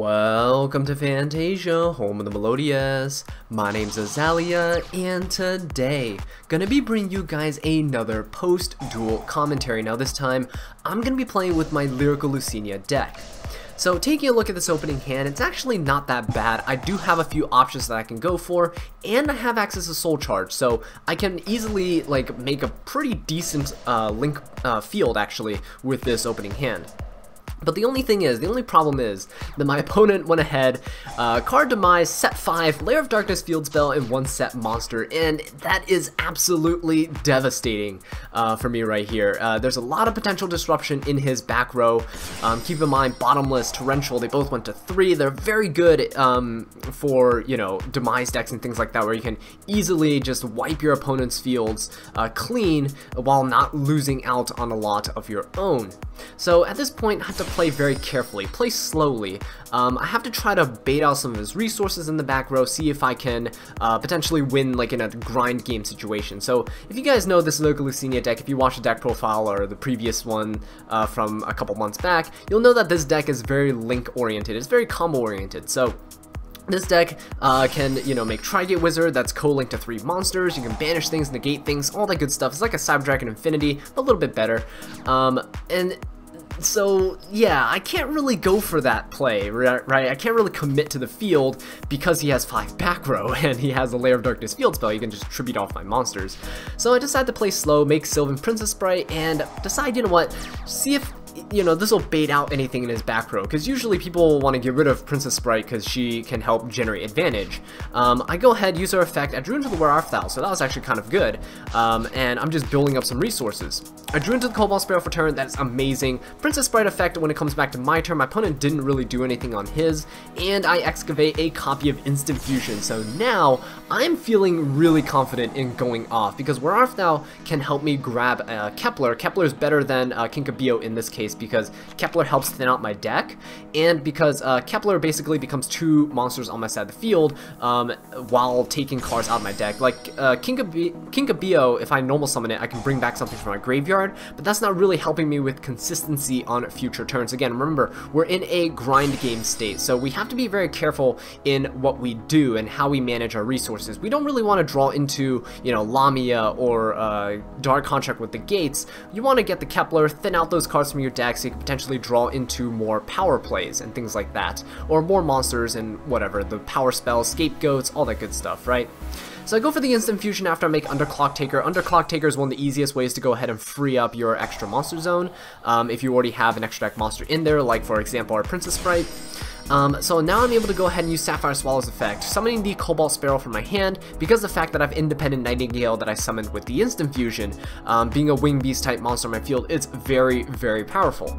Welcome to Fantasia, home of the Melodious. My name's Azallea, and today, gonna be bringing you guys another post-duel commentary. Now this time, I'm gonna be playing with my Lyrilusc deck. So taking a look at this opening hand, it's actually not that bad. I do have a few options that I can go for, and I have access to Soul Charge, so I can easily make a pretty decent link field actually with this opening hand. But the only problem is that my opponent went ahead, card demise, set 5, Lair of Darkness field spell, and 1 set monster, and that is absolutely devastating for me right here. There's a lot of potential disruption in his back row. Keep in mind, Bottomless, Torrential, they both went to 3. They're very good for, you know, demise decks and things like that, where you can easily just wipe your opponent's fields clean while not losing out on a lot of your own. So at this point, I have to play very carefully, play slowly. I have to try to bait out some of his resources in the back row, see if I can potentially win like in a grind game situation. So if you guys know this Lyrilusc deck, if you watch the deck profile or the previous one from a couple months back, you'll know that this deck is very link oriented, it's very combo oriented. So this deck can, you know, make Tri-Gate Wizard that's co-linked to 3 monsters. You can banish things, negate things, all that good stuff. It's like a Cyber Dragon Infinity, but a little bit better. And so, yeah, I can't really go for that play, right? I can't really commit to the field because he has 5 back row and he has a Lair of Darkness field spell. You can just tribute off my monsters. So I decided to play slow, make Sylvan Princess Sprite, and decide, you know what, see if, you know, this will bait out anything in his back row, because usually people want to get rid of Princess Sprite because she can help generate advantage. I go ahead, use her effect, I drew into the Wararthal, so that was actually kind of good, and I'm just building up some resources. I drew into the Cobalt Sparrow for turn, that's amazing. Princess Sprite effect, when it comes back to my turn, my opponent didn't really do anything on his, and I excavate a copy of Instant Fusion, so now I'm feeling really confident in going off, because Wararthal can help me grab Kepler. Kepler is better than Kinkabio in this case, because Kepler helps thin out my deck, and because Kepler basically becomes 2 monsters on my side of the field while taking cards out of my deck. Like Kinkabio, if I normal summon it, I can bring back something from my graveyard, but that's not really helping me with consistency on future turns. Again, remember, we're in a grind game state, so we have to be very careful in what we do and how we manage our resources. We don't really want to draw into, you know, Lamia or Dark Contract with the Gates. You want to get the Kepler, thin out those cards from your deck so you can potentially draw into more power plays and things like that, or more monsters and whatever, the power spells, scapegoats, all that good stuff, right? So I go for the Instant Fusion after I make Underclock Taker. Underclock Taker is one of the easiest ways to go ahead and free up your extra monster zone if you already have an extra deck monster in there, like for example our Princess Sprite. So now I'm able to go ahead and use Sapphire Swallow's effect, summoning the Cobalt Sparrow from my hand, because of the fact that I have Independent Nightingale that I summoned with the Instant Fusion. Being a Wing Beast type monster in my field, it's very, very powerful.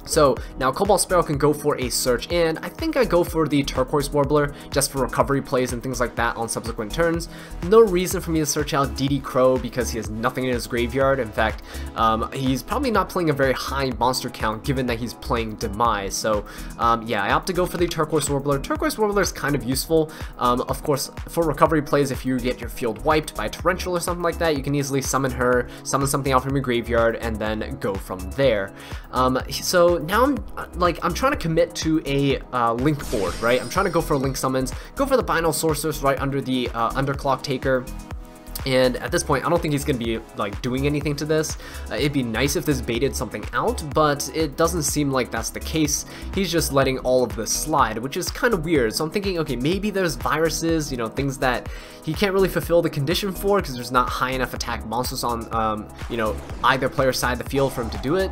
So now Cobalt Sparrow can go for a search, and I think I go for the Turquoise Warbler just for recovery plays and things like that on subsequent turns. No reason for me to search out DD Crow because he has nothing in his graveyard. In fact, he's probably not playing a very high monster count given that he's playing Demise. So yeah, I opt to go for the Turquoise Warbler. Turquoise Warbler is kind of useful. Of course, for recovery plays, if you get your field wiped by Torrential or something like that, you can easily summon her, summon something out from your graveyard, and then go from there. So now I'm trying to commit to a link board, right? I'm trying to go for link summons, go for the Binal Sorceress right under the Underclock Taker. And at this point, I don't think he's going to be like doing anything to this. It'd be nice if this baited something out, but it doesn't seem like that's the case. He's just letting all of this slide, which is kind of weird. So I'm thinking, okay, maybe there's viruses, you know, things that he can't really fulfill the condition for because there's not high enough attack monsters on, you know, either player's side of the field for him to do it.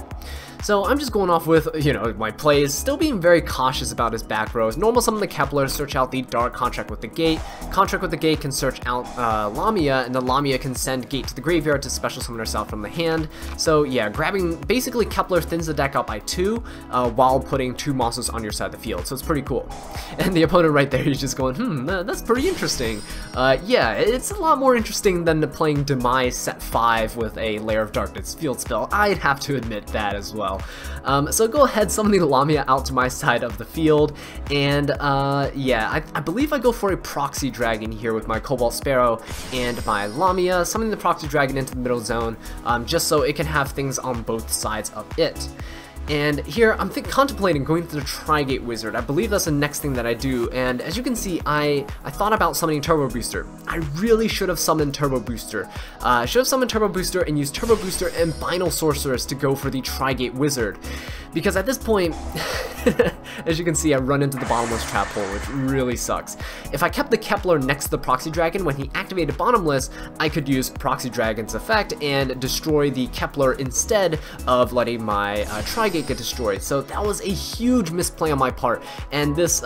So I'm just going off with, you know, my plays, still being very cautious about his back rows. Normal summon the Kepler, search out the Dark Contract with the Gate. Contract with the Gate can search out Lamia, and then Lamia can send Gate to the graveyard to special summon herself from the hand. So yeah, grabbing, basically Kepler thins the deck out by 2 while putting 2 monsters on your side of the field, so it's pretty cool. And the opponent right there, he's just going, that's pretty interesting. Yeah, it's a lot more interesting than playing Demise set 5 with a Lair of Darkness field spell. I'd have to admit that as well. So go ahead, summon the Lamia out to my side of the field, and yeah, I believe I go for a Proxy Dragon here with my Cobalt Sparrow and my Lamia, summoning the Proxy Dragon into the middle zone, just so it can have things on both sides of it. And here, I'm contemplating going to the Tri-Gate Wizard. I believe that's the next thing that I do, and as you can see, I thought about summoning Turbo Booster. I really should have summoned Turbo Booster. I should have summoned Turbo Booster and used Turbo Booster and Binal Sorceress to go for the Tri-Gate Wizard. Because at this point, as you can see, I run into the bottomless trap hole, which really sucks. If I kept the Kepler next to the Proxy Dragon when he activated bottomless, I could use Proxy Dragon's effect and destroy the Kepler instead of letting my Tri-Gate get destroyed. So that was a huge misplay on my part, and this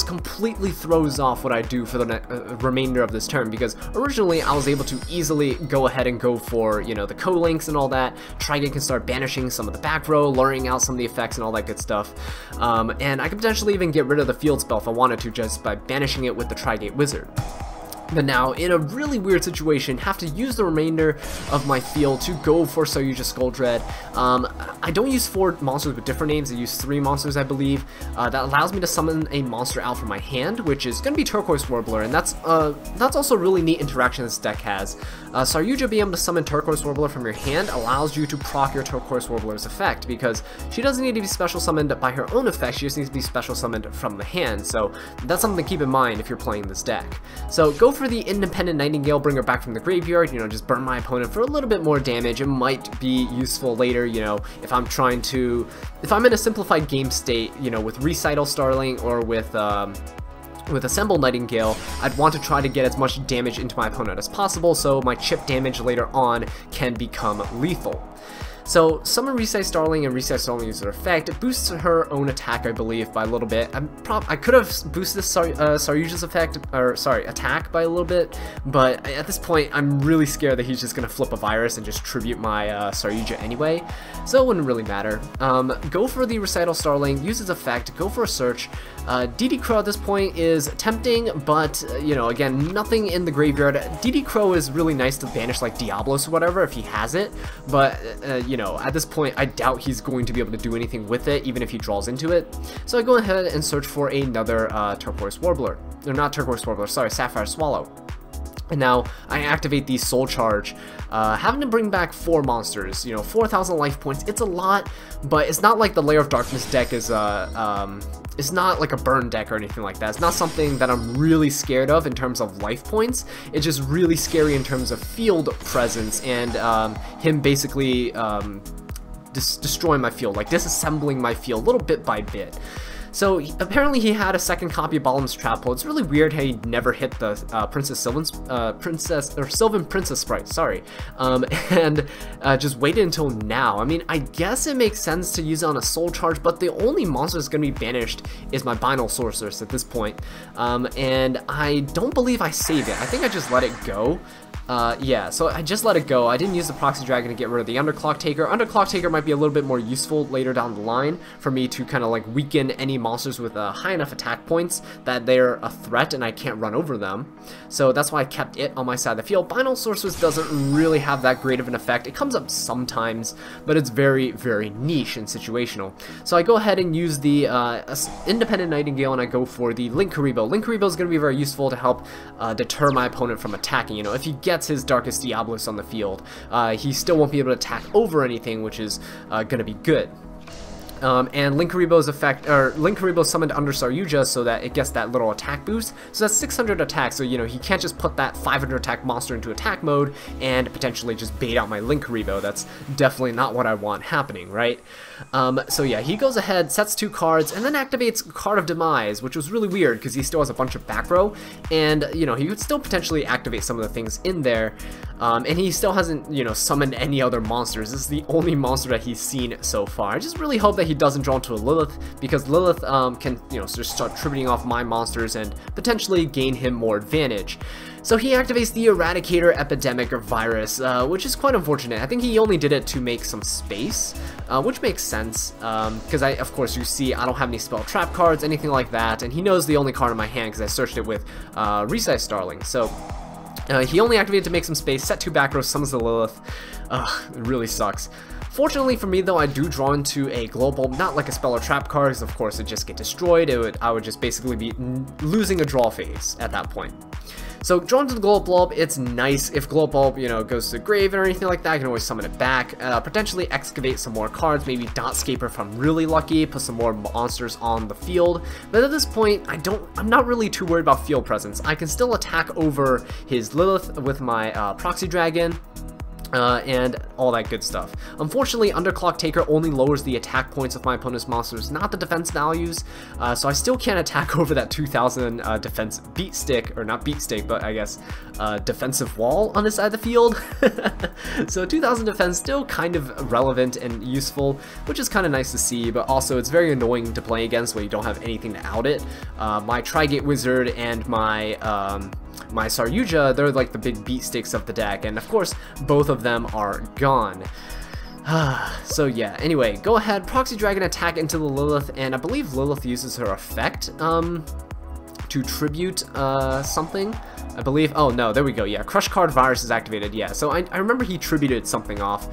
completely throws off what I do for the remainder of this turn, because originally I was able to easily go ahead and go for, you know, the co-links and all that. Tri-Gate can start banishing some of the back row, luring out some of the effects and all that good stuff, and I could potentially even get rid of the field spell if I wanted to just by banishing it with the Tri-Gate Wizard. But now, in a really weird situation, have to use the remainder of my field to go for Saryuja Skull Dread. I don't use 4 monsters with different names, I use 3 monsters, I believe. That allows me to summon a monster out from my hand, which is going to be Turquoise Warbler, and that's also a really neat interaction this deck has. Saryuja being able to summon Turquoise Warbler from your hand allows you to proc your Turquoise Warbler's effect, because she doesn't need to be special summoned by her own effect, she just needs to be special summoned from the hand, so that's something to keep in mind if you're playing this deck. So go for the Independent Nightingale, bring her back from the graveyard, you know, just burn my opponent for a little bit more damage. It might be useful later, you know, if I'm in a simplified game state, you know, with Recital Starling or with Assemble Nightingale, I'd want to try to get as much damage into my opponent as possible so my chip damage later on can become lethal. So, summon Recital Starling and Recital Starling uses her effect. It boosts her own attack, I believe, by a little bit. I could have boosted Saryuja's attack by a little bit, but at this point, I'm really scared that he's just going to flip a virus and just tribute my Saryuja anyway, so it wouldn't really matter. Go for the Recital Starling, use his effect, go for a search. DD Crow at this point is tempting, but, you know, again, nothing in the graveyard. DD Crow is really nice to banish, like, Diablos or whatever, if he has it, but, you know, at this point, I doubt he's going to be able to do anything with it, even if he draws into it. So I go ahead and search for another Turquoise Warbler. Or not Turquoise Warbler, sorry, Sapphire Swallow. And now I activate the Soul Charge, having to bring back 4 monsters, you know, 4,000 life points. It's a lot, but it's not like the Lair of Darkness deck is, it's not like a burn deck or anything like that. It's not something that I'm really scared of in terms of life points. It's just really scary in terms of field presence and him basically destroying my field, like disassembling my field little bit by bit. So apparently he had a second copy of Bottomless Trap Hole. It's really weird how he never hit the Sylvan Princess sprite, sorry, and just waited until now. I mean, I guess it makes sense to use it on a Soul Charge, but the only monster that's going to be banished is my Binal Sorceress at this point, and I don't believe I save it. I think I just let it go. Yeah, so I just let it go. I didn't use the Proxy Dragon to get rid of the Underclock Taker. Underclock Taker might be a little bit more useful later down the line for me to kind of like weaken any monsters with high enough attack points that they're a threat and I can't run over them. So that's why I kept it on my side of the field. Binal Sorceress doesn't really have that great of an effect. It comes up sometimes, but it's very, very niche and situational. So I go ahead and use the Independent Nightingale and I go for the Linkuriboh. Linkuriboh is going to be very useful to help deter my opponent from attacking. You know, if he gets his Darkest Diablos on the field, he still won't be able to attack over anything, which is going to be good. And Linkuriboh's effect, or Linkuriboh summoned under Saryuja so that it gets that little attack boost. So that's 600 attack, so you know, he can't just put that 500 attack monster into attack mode and potentially just bait out my Linkuriboh. That's definitely not what I want happening, right? So yeah, he goes ahead, sets 2 cards, and then activates Card of Demise, which was really weird because he still has a bunch of back row, and you know, he could still potentially activate some of the things in there. And he still hasn't, you know, summoned any other monsters. This is the only monster that he's seen so far. I just really hope that he doesn't draw into a Lilith, because Lilith can, you know, just start tributing off my monsters and potentially gain him more advantage. So he activates the Eradicator Epidemic or Virus, which is quite unfortunate. I think he only did it to make some space, which makes sense, because of course, you see I don't have any spell trap cards, anything like that, and he knows the only card in my hand because I searched it with Recital Starling. So he only activated to make some space, set 2 back rows, summons the Lilith. It really sucks. Fortunately for me though, I do draw into a global, not like a spell or trap card, because of course it just get destroyed. I would just basically be losing a draw phase at that point. So drawn to the Glow Up Bulb, it's nice if Glow Up Bulb, you know, goes to the grave or anything like that. I can always summon it back, potentially excavate some more cards, maybe Dotscaper if I'm really lucky, put some more monsters on the field. But at this point, I'm not really too worried about field presence. I can still attack over his Lilith with my Proxy Dragon. And all that good stuff. Unfortunately, Underclock Taker only lowers the attack points of my opponent's monsters, not the defense values, so I still can't attack over that 2000 defense beat stick, or not beat stick, but I guess defensive wall on this side of the field. So 2000 defense still kind of relevant and useful, which is kind of nice to see, but also it's very annoying to play against when you don't have anything to out it. My Tri-Gate Wizard and my Saryuja, they're like the big beat sticks of the deck, and of course both of them are gone. So yeah, anyway, go ahead, Proxy Dragon attack into the Lilith, and I believe Lilith uses her effect to tribute something. I believe, oh no, there we go, yeah, Crush Card Virus is activated, yeah, so I remember he tributed something off.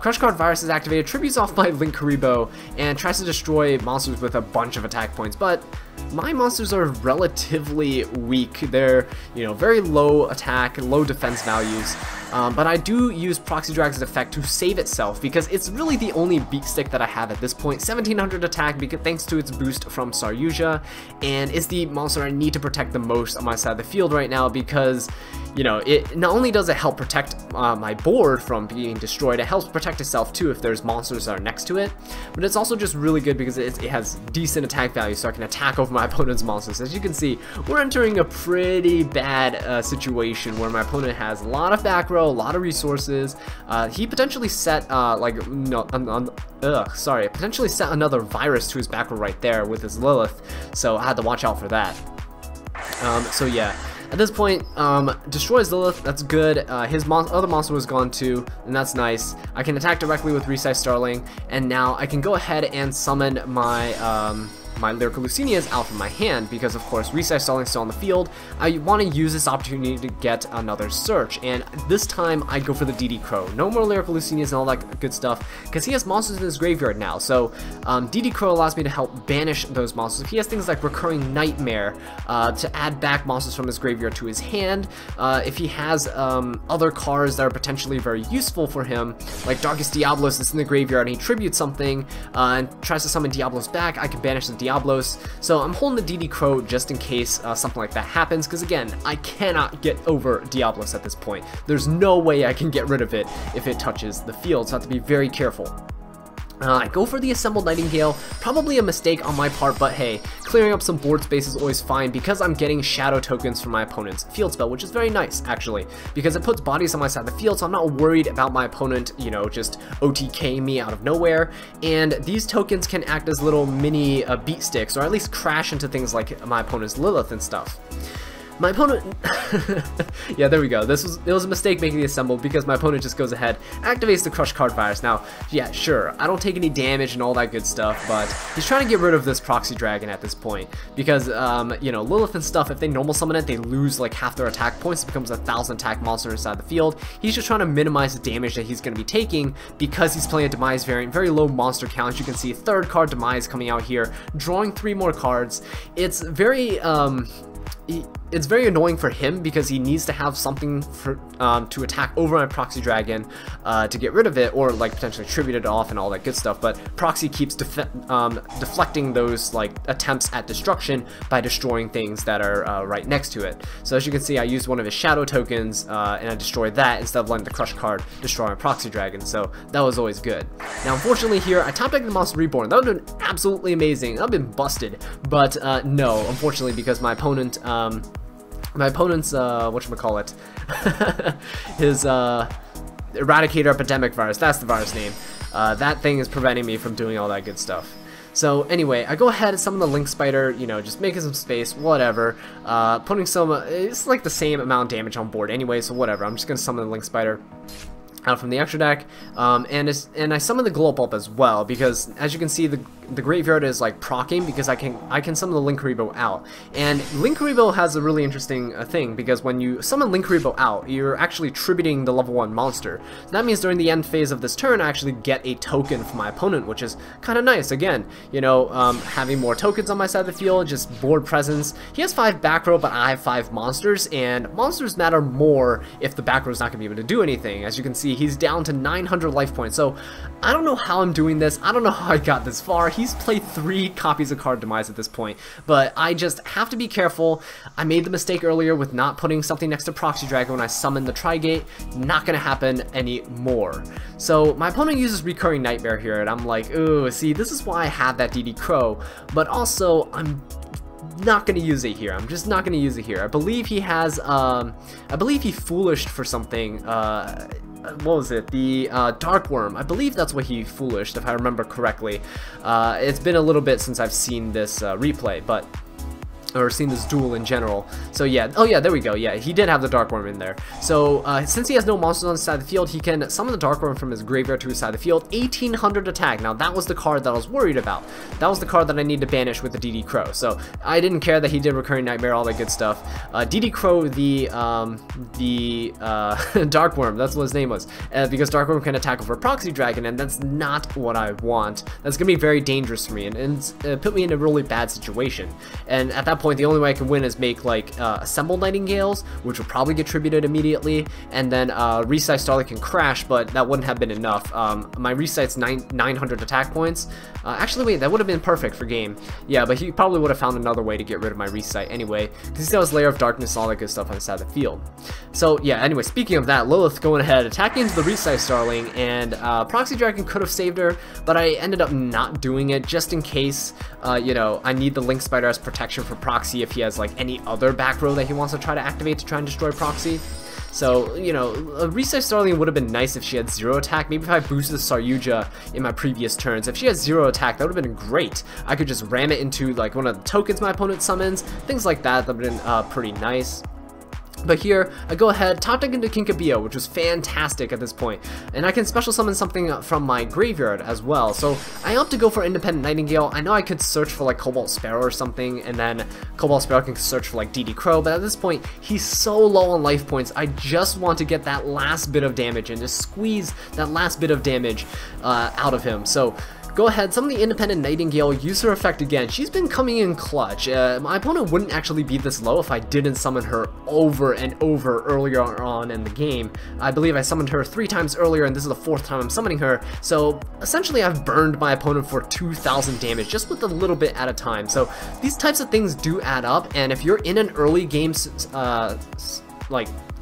Crush Card Virus is activated, tributes off my Linkuriboh, and tries to destroy monsters with a bunch of attack points, but my monsters are relatively weak. They're, you know, very low attack, low defense values, but I do use Proxy Dragon's effect to save itself because it's really the only beat stick that I have at this point. 1700 attack because thanks to its boost from Saryuja, and it's the monster I need to protect the most on my side of the field right now because, you know, it not only does it help protect my board from being destroyed, it helps protect itself too if there's monsters that are next to it, but it's also just really good because it has decent attack value, so I can attack over my opponent's monsters. As you can see, we're entering a pretty bad situation where my opponent has a lot of back row, a lot of resources. He potentially set potentially set another virus to his back row right there with his Lilith, so I had to watch out for that. So yeah, at this point, destroys Lilith, that's good. His other monster was gone too, and that's nice. I can attack directly with Resize Starling, and now I can go ahead and summon my my Lyriluscs out from my hand because, of course, Resize Starling's still on the field. I want to use this opportunity to get another search, and this time I go for the DD Crow. No more Lyriluscs and all that good stuff because he has monsters in his graveyard now. So DD Crow allows me to help banish those monsters. He has things like Recurring Nightmare to add back monsters from his graveyard to his hand. If he has other cards that are potentially very useful for him, like Darkest Diablos that's in the graveyard and he tributes something and tries to summon Diablos back, I can banish the Diablos. So I'm holding the DD Crow just in case something like that happens, because again, I cannot get over Diablos at this point. There's no way I can get rid of it if it touches the field, so I have to be very careful. I go for the Assembled Nightingale, probably a mistake on my part, but hey, clearing up some board space is always fine because I'm getting shadow tokens from my opponent's field spell, which is very nice, actually, because it puts bodies on my side of the field, so I'm not worried about my opponent, you know, just OTKing me out of nowhere, and these tokens can act as little mini beat sticks, or at least crash into things like my opponent's Lilith and stuff. My opponent, yeah, there we go. It was a mistake making the assembled because my opponent just goes ahead, activates the Crush Card Virus. Now, yeah, sure, I don't take any damage and all that good stuff, but he's trying to get rid of this Proxy Dragon at this point because, you know, Lilith and stuff, if they normal summon it, they lose like half their attack points. It becomes a 1000 attack monster inside the field. He's just trying to minimize the damage that he's going to be taking because he's playing a Demise variant, very low monster count. As you can see, third card Demise coming out here, drawing 3 more cards. It's very, it's very annoying for him because he needs to have something for, to attack over my Proxy Dragon to get rid of it, or like potentially tribute it off and all that good stuff, but Proxy keeps deflecting those like attempts at destruction by destroying things that are right next to it. So as you can see, I used one of his shadow tokens and I destroyed that instead of letting the Crush card destroy my Proxy Dragon, so that was always good. Now unfortunately here, I top decked the Monster Reborn. That would have been absolutely amazing. That would have been busted, but no, unfortunately, because my opponent's whatchamacallit, his Eradicator Epidemic Virus, that's the virus name, that thing is preventing me from doing all that good stuff. So anyway, I go ahead and summon the Link Spider, you know, just making some space, whatever, putting some, it's like the same amount of damage on board anyway, so whatever, I'm just gonna summon the Link Spider out from the extra deck, and I summon the Glow Up Bulb as well, because as you can see, the the graveyard is like procking because I can summon the Lyrilusc out. And Lyrilusc has a really interesting thing, because when you summon Lyrilusc out, you're actually tributing the level 1 monster. So that means during the end phase of this turn, I actually get a token from my opponent, which is kind of nice. Again, you know, having more tokens on my side of the field, just board presence. He has 5 back row, but I have 5 monsters, and monsters matter more if the back row is not going to be able to do anything. As you can see, he's down to 900 life points. So I don't know how I'm doing this. I don't know how I got this far. He's played 3 copies of Card Demise at this point, but I just have to be careful. I made the mistake earlier with not putting something next to Proxy Dragon when I summoned the Trigate. Not gonna happen anymore. So my opponent uses Recurring Nightmare here, and I'm like, ooh, see, this is why I have that DD Crow, but also I'm not gonna use it here. I'm just not gonna use it here. I believe he has, I believe he Foolished for something, what was it? The Dark Worm. I believe that's what he Foolished, if I remember correctly. It's been a little bit since I've seen this replay, but or seen this duel in general. So yeah, oh yeah, there we go. Yeah, he did have the Dark Worm in there. So since he has no monsters on the side of the field, he can summon the Dark Worm from his graveyard to his side of the field. 1800 attack. Now that was the card that I was worried about. That was the card that I need to banish with the DD Crow. So I didn't care that he did Recurring Nightmare, all that good stuff. DD Crow, the Dark Worm, that's what his name was, because Dark Worm can attack over Proxy Dragon, and that's not what I want. That's gonna be very dangerous for me, and put me in a really bad situation. And at that point, the only way I can win is make like Assemble Nightingales, which will probably get tributed immediately, and then Resize Starlight can crash, but that wouldn't have been enough. My Resize's 900 attack points. Actually, wait, that would have been perfect for game. Yeah, but he probably would have found another way to get rid of my Resize anyway, because he still has Layer of Darkness and all that good stuff on the side of the field. So yeah, anyway, speaking of that, Lilith going ahead, attacking into the Resize Starling, and Proxy Dragon could have saved her, but I ended up not doing it just in case, you know, I need the Link Spider as protection for Proxy if he has like any other back row that he wants to try to activate to try and destroy Proxy. So, you know, a Resize Starling would have been nice if she had 0 attack. Maybe if I boosted Saryuja in my previous turns. If she had 0 attack, that would have been great. I could just ram it into like one of the tokens my opponent summons, things like that. That would have been pretty nice. But here, I go ahead, top deck into Kinkabio, which was fantastic at this point, and I can special summon something from my graveyard as well. So I opt to go for Independent Nightingale. I know I could search for like Cobalt Sparrow or something, and then Cobalt Sparrow can search for like DD Crow, but at this point, he's so low on life points, I just want to get that last bit of damage and just squeeze that last bit of damage out of him. So go ahead, summon the Independent Nightingale, use her effect again. She's been coming in clutch. My opponent wouldn't actually be this low if I didn't summon her over and over earlier on in the game. I believe I summoned her 3 times earlier, and this is the 4th time I'm summoning her. So essentially I've burned my opponent for 2000 damage just with a little bit at a time. So these types of things do add up, and if you're in an early game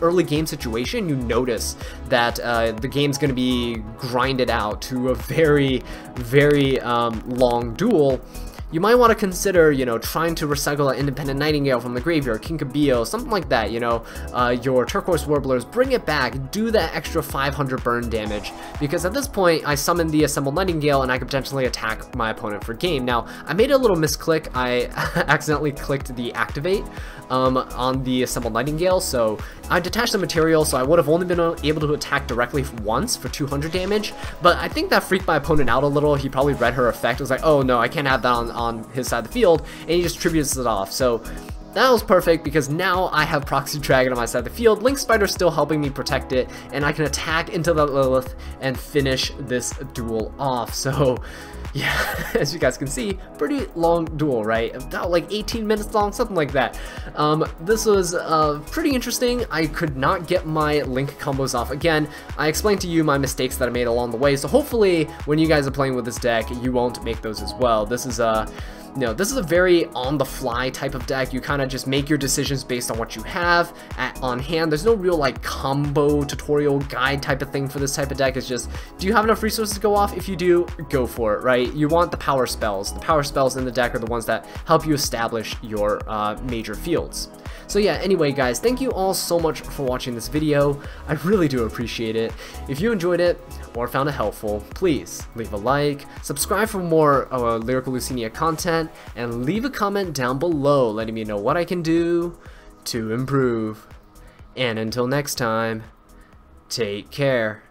early game situation, you notice that the game's going to be grinded out to a very, very long duel. You might want to consider, you know, trying to recycle an Independent Nightingale from the graveyard, Kinkabio, something like that, you know, your Turquoise Warblers, bring it back, do that extra 500 burn damage, because at this point, I summoned the Assembled Nightingale, and I could potentially attack my opponent for game. Now, I made a little misclick. I accidentally clicked the Activate on the Assembled Nightingale, so I detached the material, so I would have only been able to attack directly once for 200 damage, but I think that freaked my opponent out a little. He probably read her effect. It was like, oh no, I can't have that on his side of the field, and he just tributes it off. So that was perfect, because now I have Proxy Dragon on my side of the field, Link Spider still helping me protect it, and I can attack into the Lilith and finish this duel off. So yeah, as you guys can see, pretty long duel, right? About like 18 minutes long, something like that. This was pretty interesting. I could not get my Link combos off. Again, I explained to you my mistakes that I made along the way, so hopefully when you guys are playing with this deck, you won't make those as well. This is this is a very on-the-fly type of deck. You kind of just make your decisions based on what you have on hand. There's no real like combo tutorial guide type of thing for this type of deck. It's just, do you have enough resources to go off? If you do, go for it, right? You want the power spells. The power spells in the deck are the ones that help you establish your major fields. So yeah, anyway guys, thank you all so much for watching this video. I really do appreciate it. If you enjoyed it or found it helpful, please leave a like, subscribe for more Lyrical Lucinia content, and leave a comment down below letting me know what I can do to improve. And until next time, take care.